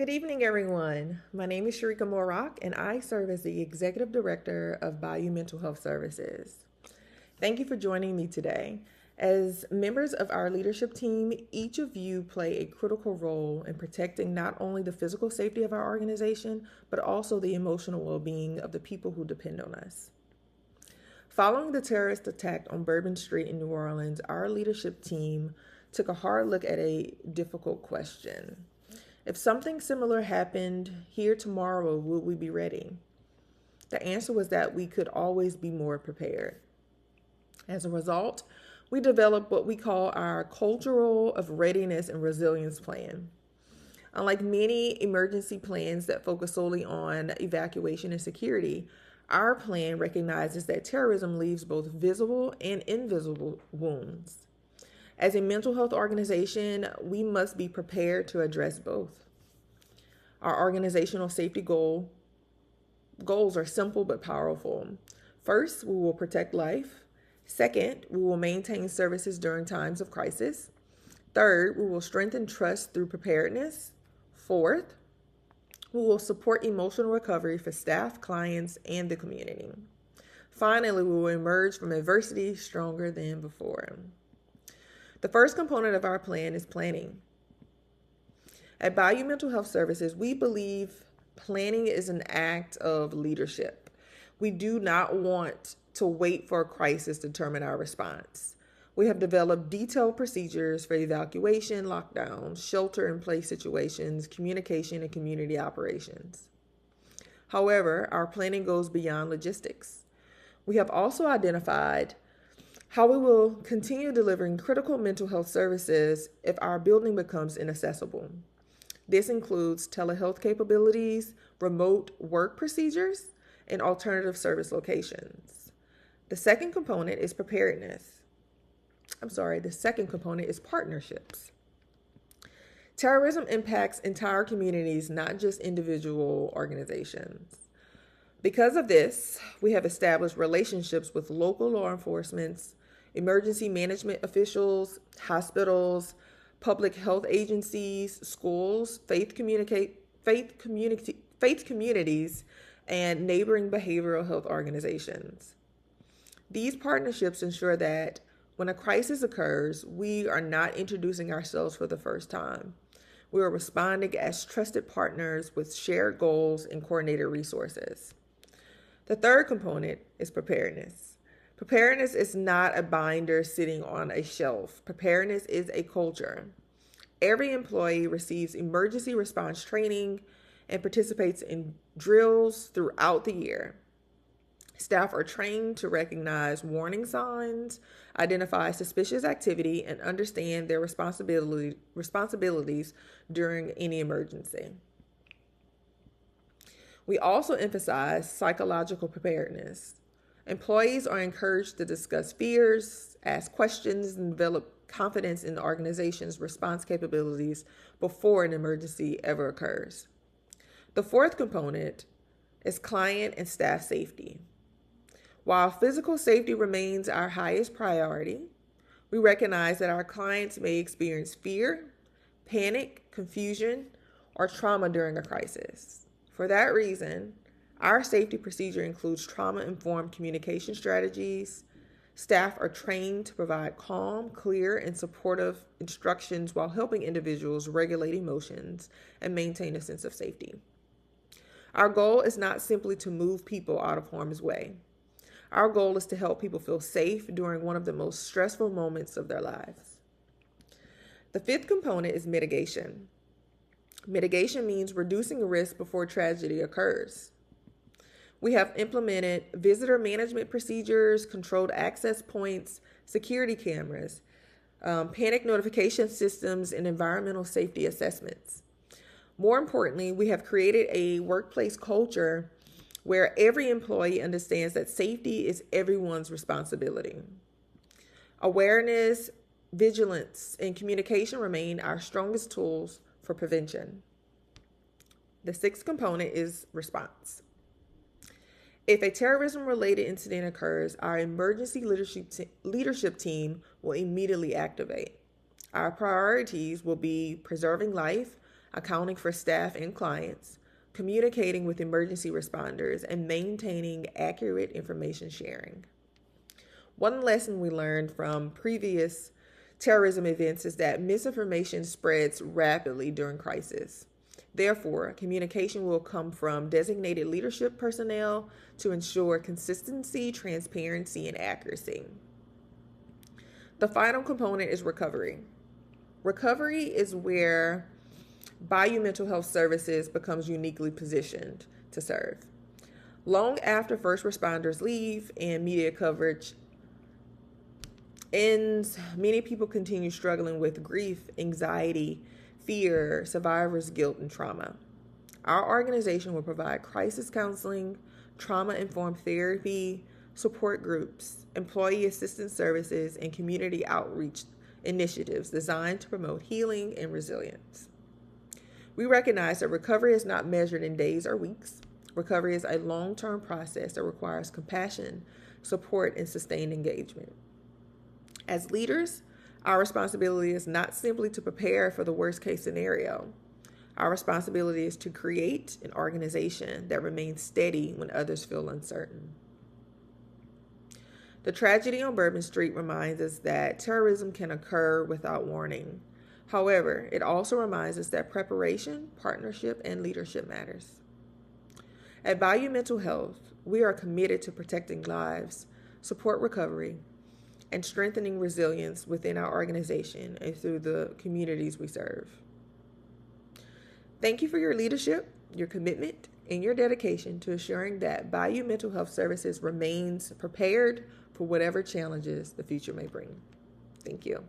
Good evening, everyone. My name is Sharika Morak, and I serve as the Executive Director of Bayou Mental Health Services. Thank you for joining me today. As members of our leadership team, each of you play a critical role in protecting not only the physical safety of our organization, but also the emotional well-being of the people who depend on us. Following the terrorist attack on Bourbon Street in New Orleans, our leadership team took a hard look at a difficult question. If something similar happened here tomorrow, would we be ready? The answer was that we could always be more prepared. As a result, we developed what we call our Cultural of Readiness and Resilience Plan. Unlike many emergency plans that focus solely on evacuation and security, our plan recognizes that terrorism leaves both visible and invisible wounds. As a mental health organization, we must be prepared to address both. Our organizational safety goals are simple but powerful. First, we will protect life. Second, we will maintain services during times of crisis. Third, we will strengthen trust through preparedness. Fourth, we will support emotional recovery for staff, clients, and the community. Finally, we will emerge from adversity stronger than before. The first component of our plan is planning. At Bayou Mental Health Services, we believe planning is an act of leadership. We do not want to wait for a crisis to determine our response. We have developed detailed procedures for evacuation, lockdowns, shelter-in-place situations, communication, and community operations. However, our planning goes beyond logistics. We have also identified how we will continue delivering critical mental health services if our building becomes inaccessible. This includes telehealth capabilities, remote work procedures, and alternative service locations. The second component is partnerships. Terrorism impacts entire communities, not just individual organizations. Because of this, we have established relationships with local law enforcement, emergency management officials, hospitals, public health agencies, schools, faith communities, and neighboring behavioral health organizations. These partnerships ensure that when a crisis occurs, we are not introducing ourselves for the first time. We are responding as trusted partners with shared goals and coordinated resources. The third component is preparedness. Preparedness is not a binder sitting on a shelf. Preparedness is a culture. Every employee receives emergency response training and participates in drills throughout the year. Staff are trained to recognize warning signs, identify suspicious activity, and understand their responsibilities during any emergency. We also emphasize psychological preparedness. Employees are encouraged to discuss fears, ask questions, and develop confidence in the organization's response capabilities before an emergency ever occurs. The fourth component is client and staff safety. While physical safety remains our highest priority, we recognize that our clients may experience fear, panic, confusion, or trauma during a crisis. For that reason, our safety procedure includes trauma-informed communication strategies. Staff are trained to provide calm, clear, and supportive instructions while helping individuals regulate emotions and maintain a sense of safety. Our goal is not simply to move people out of harm's way. Our goal is to help people feel safe during one of the most stressful moments of their lives. The fifth component is mitigation. Mitigation means reducing risk before tragedy occurs. We have implemented visitor management procedures, controlled access points, security cameras, panic notification systems, and environmental safety assessments. More importantly, we have created a workplace culture where every employee understands that safety is everyone's responsibility. Awareness, vigilance, and communication remain our strongest tools for prevention. The sixth component is response. If a terrorism-related incident occurs, our emergency leadership team will immediately activate. Our priorities will be preserving life, accounting for staff and clients, communicating with emergency responders, and maintaining accurate information sharing. One lesson we learned from previous terrorism events is that misinformation spreads rapidly during crisis. Therefore, communication will come from designated leadership personnel to ensure consistency, transparency, and accuracy. The final component is recovery. Recovery is where Bayou Mental Health Services becomes uniquely positioned to serve. Long after first responders leave and media coverage ends, many people continue struggling with grief, anxiety, fear, survivor's guilt, and trauma. Our organization will provide crisis counseling, trauma-informed therapy, support groups, employee assistance services, and community outreach initiatives designed to promote healing and resilience. We recognize that recovery is not measured in days or weeks. Recovery is a long-term process that requires compassion, support, and sustained engagement. As leaders, our responsibility is not simply to prepare for the worst-case scenario. Our responsibility is to create an organization that remains steady when others feel uncertain. The tragedy on Bourbon Street reminds us that terrorism can occur without warning. However, it also reminds us that preparation, partnership, and leadership matters. At Bayou Mental Health, we are committed to protecting lives, support recovery, and strengthening resilience within our organization and through the communities we serve. Thank you for your leadership, your commitment, and your dedication to assuring that Bayou Mental Health Services remains prepared for whatever challenges the future may bring. Thank you.